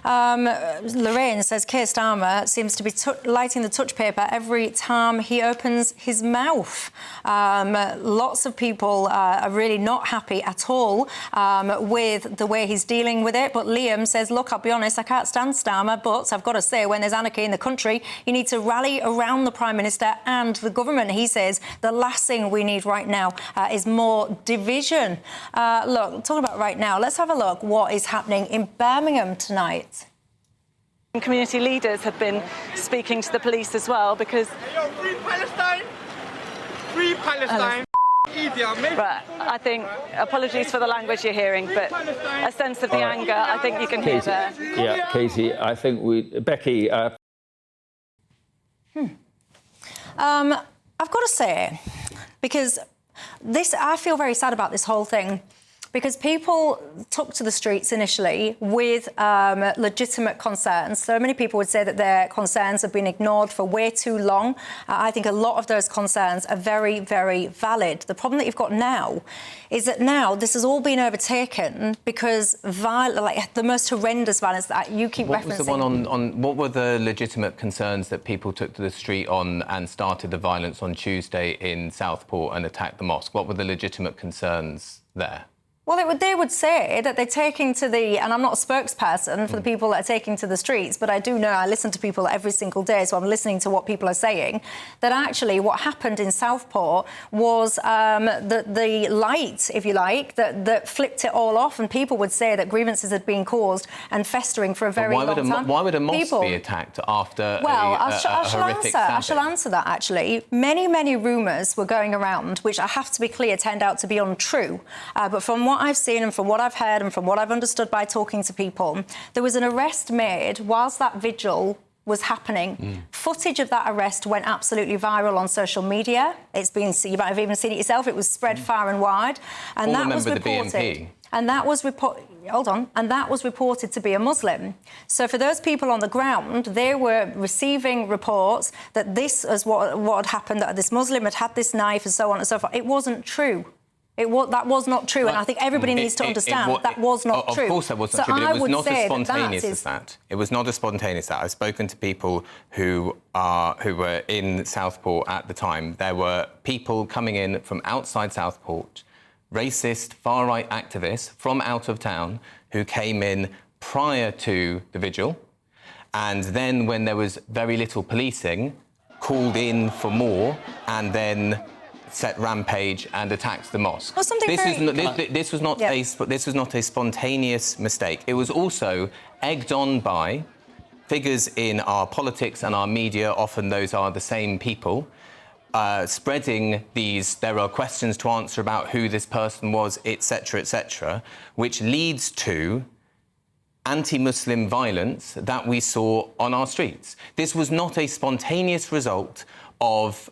Lorraine says Keir Starmer seems to be lighting the touch paper every time he opens his mouth. Lots of people are really not happy at all with the way he's dealing with it. But Liam says, look, I'll be honest, I can't stand Starmer, but I've got to say, when there's anarchy in the country, you need to rally around the Prime Minister and the government. He says the last thing we need right now is more division. Look, talking about right now, let's have a look what is happening in Birmingham tonight. Community leaders have been speaking to the police as well because... Free Palestine! Free Palestine! But I think, apologies for the language you're hearing, but a sense of the anger, I think you can hear there. Yeah, Katie, I think Becky... I've got to say, because I feel very sad about this whole thing, because people took to the streets initially with legitimate concerns. So many people would say that their concerns have been ignored for way too long. I think a lot of those concerns are very, very valid. The problem that you've got now is that now this has all been overtaken because the most horrendous violence that you keep referencing. What was the one on what were the legitimate concerns that people took to the street on and started the violence on Tuesday in Southport and attacked the mosque? What were the legitimate concerns there? Well, they would say that they're taking to the... And I'm not a spokesperson for the people that are taking to the streets, but I do know, I listen to people every single day, so I'm listening to what people are saying, that actually what happened in Southport was the light, if you like, that flipped it all off, and people would say that grievances had been caused and festering for a very long time. Why would a mosque be attacked after a horrific stabbing? I shall answer that, actually. Many, many rumours were going around, which I have to be clear, turned out to be untrue. But from what I've seen and from what I've heard and from what I've understood by talking to people, there was an arrest made whilst that vigil was happening. Footage of that arrest went absolutely viral on social media. It's been, you might have even seen it yourself. It was spread far and wide, and that was reported. The BNP. And that was and that was reported to be a Muslim. So for those people on the ground, they were receiving reports that this is what had happened, that this Muslim had this knife and so on and so forth. It wasn't true. That was not true, and I think everybody needs to understand that was not true. Of course that wasn't true, but it was not as spontaneous as that. It was not as spontaneous as that. I've spoken to people who were in Southport at the time. There were people coming in from outside Southport, racist, far-right activists from out of town who came in prior to the vigil, and then when there was very little policing, called in for more, and then set rampage and attacked the mosque. Well, This was not a spontaneous mistake. It was also egged on by figures in our politics and our media. Often those are the same people spreading these. There are questions to answer about who this person was, etc., which leads to anti-Muslim violence that we saw on our streets. This was not a spontaneous result of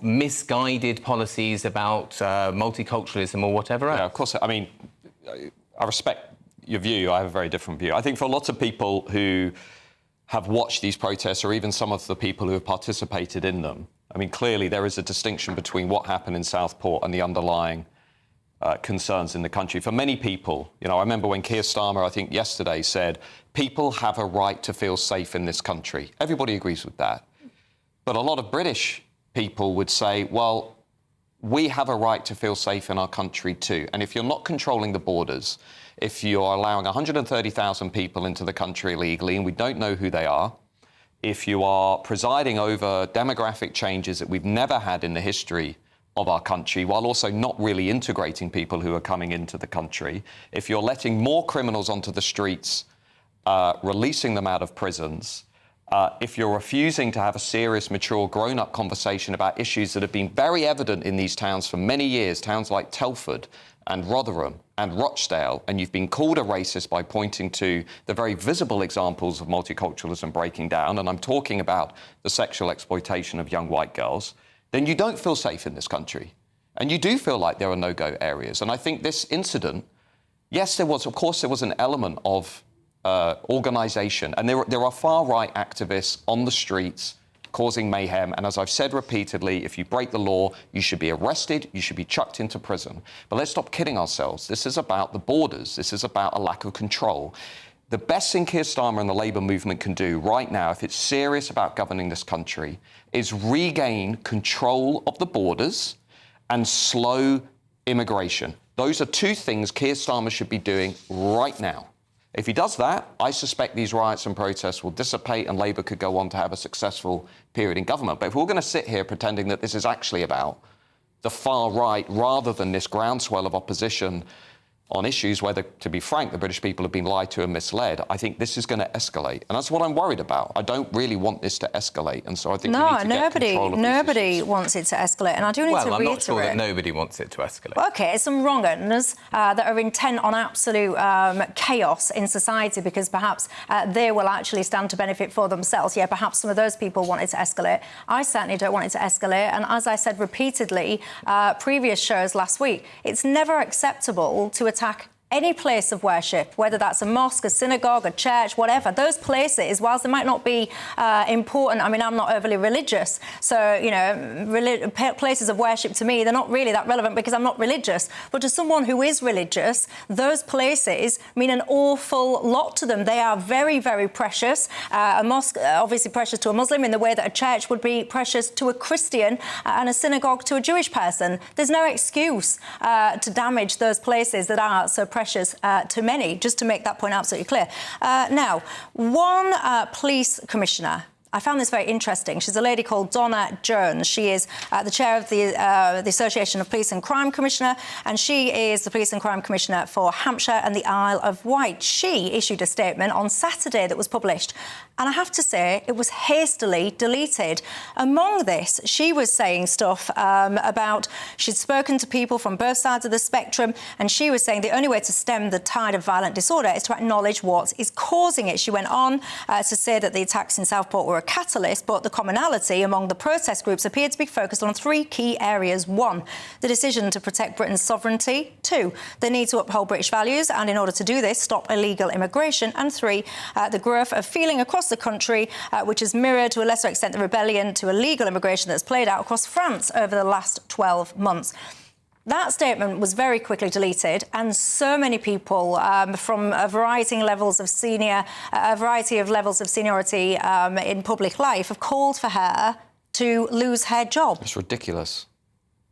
misguided policies about multiculturalism or whatever else. Yeah, of course. I mean, I respect your view. I have a very different view. I think for a lot of people who have watched these protests, or even some of the people who have participated in them, I mean, clearly there is a distinction between what happened in Southport and the underlying concerns in the country. For many people, you know, I remember when Keir Starmer, I think yesterday, said, people have a right to feel safe in this country. Everybody agrees with that. But a lot of British people would say, well, we have a right to feel safe in our country too. And if you're not controlling the borders, if you're allowing 130,000 people into the country illegally and we don't know who they are, if you are presiding over demographic changes that we've never had in the history of our country, while also not really integrating people who are coming into the country, if you're letting more criminals onto the streets, releasing them out of prisons, if you're refusing to have a serious, mature, grown-up conversation about issues that have been very evident in these towns for many years, towns like Telford and Rotherham and Rochdale, and you've been called a racist by pointing to the very visible examples of multiculturalism breaking down, and I'm talking about the sexual exploitation of young white girls, then you don't feel safe in this country. And you do feel like there are no-go areas. And I think this incident, yes, there was an element of organisation. And there are far-right activists on the streets causing mayhem. And as I've said repeatedly, if you break the law, you should be arrested, you should be chucked into prison. But let's stop kidding ourselves. This is about the borders. This is about a lack of control. the best thing Keir Starmer and the Labour movement can do right now, if it's serious about governing this country, is regain control of the borders and slow immigration. Those are two things Keir Starmer should be doing right now. If he does that, I suspect these riots and protests will dissipate and Labour could go on to have a successful period in government. But if we're going to sit here pretending that this is actually about the far right rather than this groundswell of opposition on issues where, to be frank, the British people have been lied to and misled, I think this is going to escalate. And that's what I'm worried about. I don't really want this to escalate. And so I think we need to get control of nobody wants it to escalate. And I do need to reiterate... Well, I'm not sure that nobody wants it to escalate. OK, some wrong-uns that are intent on absolute chaos in society because perhaps they will actually stand to benefit for themselves. Yeah, perhaps some of those people want it to escalate. I certainly don't want it to escalate. And as I said repeatedly, previous shows last week, it's never acceptable to attack any place of worship, whether that's a mosque, a synagogue, a church, whatever. Those places, whilst they might not be important, I mean, I'm not overly religious, so, you know, places of worship to me, they're not really that relevant because I'm not religious. But to someone who is religious, those places mean an awful lot to them. They are very, very precious. A mosque, obviously precious to a Muslim in the way that a church would be precious to a Christian and a synagogue to a Jewish person. There's no excuse to damage those places that are so precious to many, just to make that point absolutely clear. Now, one police commissioner, I found this very interesting. She's a lady called Donna Jones. She is the chair of the Association of Police and Crime Commissioner, and she is the Police and Crime Commissioner for Hampshire and the Isle of Wight. She issued a statement on Saturday that was published, and I have to say it was hastily deleted. Among this, she was saying stuff about she'd spoken to people from both sides of the spectrum, and she was saying the only way to stem the tide of violent disorder is to acknowledge what is causing it. She went on to say that the attacks in Southport were a catalyst, but the commonality among the protest groups appeared to be focused on three key areas. One, the decision to protect Britain's sovereignty. Two, the need to uphold British values, and in order to do this, stop illegal immigration. And three, the growth of feeling across the country, which has mirrored to a lesser extent the rebellion to illegal immigration that's played out across France over the last 12 months. That statement was very quickly deleted, and so many people from a variety of levels of seniority in public life have called for her to lose her job. It's ridiculous.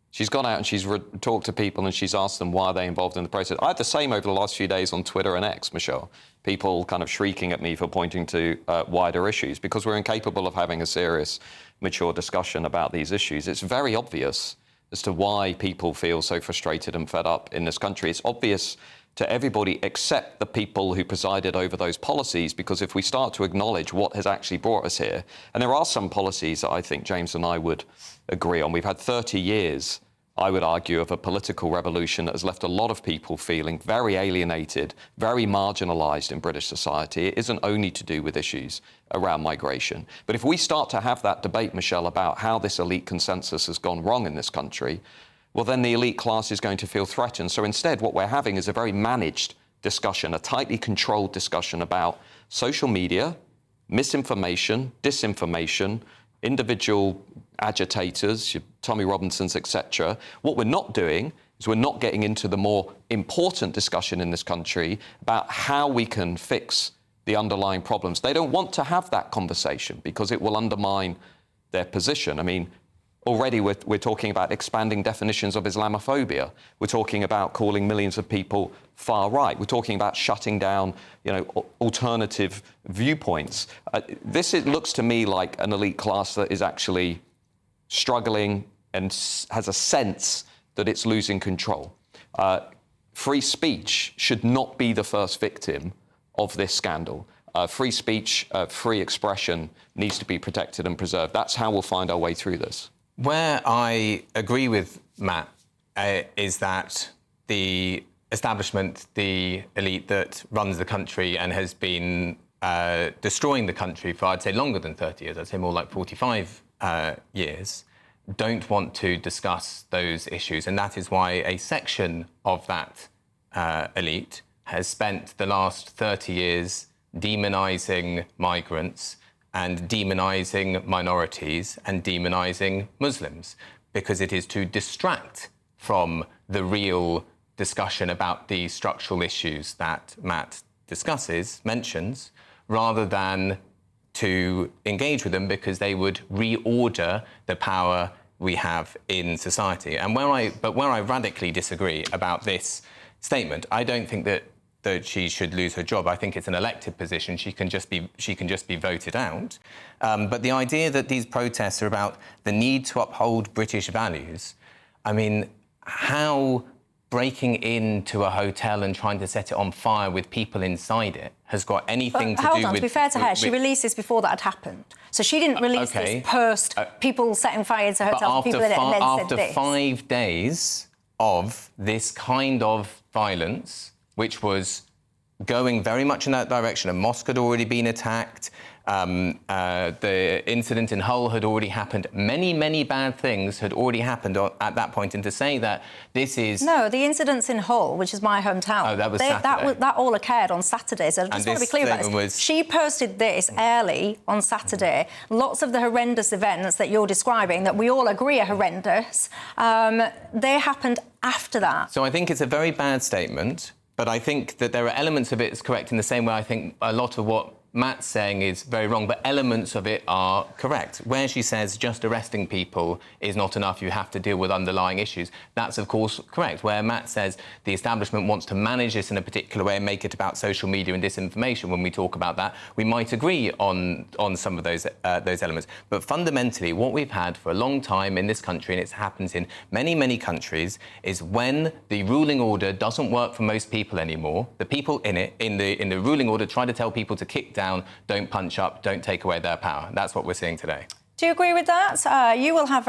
She's gone out and she's talked to people and she's asked them why they're involved in the process. I had the same over the last few days on Twitter and X, Michelle. People kind of shrieking at me for pointing to wider issues because we're incapable of having a serious, mature discussion about these issues. It's very obvious as to why people feel so frustrated and fed up in this country. It's obvious to everybody except the people who presided over those policies, because if we start to acknowledge what has actually brought us here, and there are some policies that I think James and I would agree on. We've had 30 years, I would argue, of a political revolution that has left a lot of people feeling very alienated, very marginalised in British society. It isn't only to do with issues around migration. But if we start to have that debate, Michelle, about how this elite consensus has gone wrong in this country, well, then the elite class is going to feel threatened. So instead, what we're having is a very managed discussion, a tightly controlled discussion about social media, misinformation, disinformation, individual agitators, Tommy Robinsons, etc. What we're not doing is we're not getting into the more important discussion in this country about how we can fix the underlying problems. They don't want to have that conversation because it will undermine their position. I mean, already we're talking about expanding definitions of Islamophobia. We're talking about calling millions of people far right. We're talking about shutting down, alternative viewpoints. It looks to me like an elite class that is actually struggling and has a sense that it's losing control. Free speech should not be the first victim of this scandal. Free speech, free expression needs to be protected and preserved. That's how we'll find our way through this. Where I agree with Matt is that the establishment, the elite that runs the country and has been destroying the country for, I'd say, longer than 30 years, I'd say more like 45 years, don't want to discuss those issues. And that is why a section of that elite has spent the last 30 years demonising migrants and demonising minorities and demonising Muslims, because it is to distract from the real discussion about the structural issues that Matt mentions, rather than to engage with them, because they would reorder the power we have in society. And where I radically disagree about this statement, I don't think that she should lose her job. I think it's an elected position. She can just be voted out. But the idea that these protests are about the need to uphold British values, I mean, how breaking into a hotel and trying to set it on fire with people inside it has got anything to do with... Hold on, to be fair to her, she released this before that had happened. So she didn't release this post people setting fire to hotels, people in it, and then after said this. 5 days of this kind of violence, which was going very much in that direction, a mosque had already been attacked, the incident in Hull had already happened. Many, many bad things had already happened at that point. And to say that this is... No, the incidents in Hull, which is my hometown... Oh, that was Saturday. That all occurred on Saturday. So I just want to be clear about this. She posted this early on Saturday. Lots of the horrendous events that you're describing, that we all agree are horrendous, they happened after that. So I think it's a very bad statement, but I think that there are elements of it that's correct in the same way I think a lot of what Matt's saying is very wrong, but elements of it are correct. Where she says just arresting people is not enough, you have to deal with underlying issues, that's of course correct. Where Matt says the establishment wants to manage this in a particular way and make it about social media and disinformation, when we talk about that, we might agree on some of those elements. But fundamentally, what we've had for a long time in this country, and it happens in many, many countries, is when the ruling order doesn't work for most people anymore, the people in it, in the ruling order, try to tell people to kick down, don't punch up, don't take away their power. That's what we're seeing today. Do you agree with that? You will have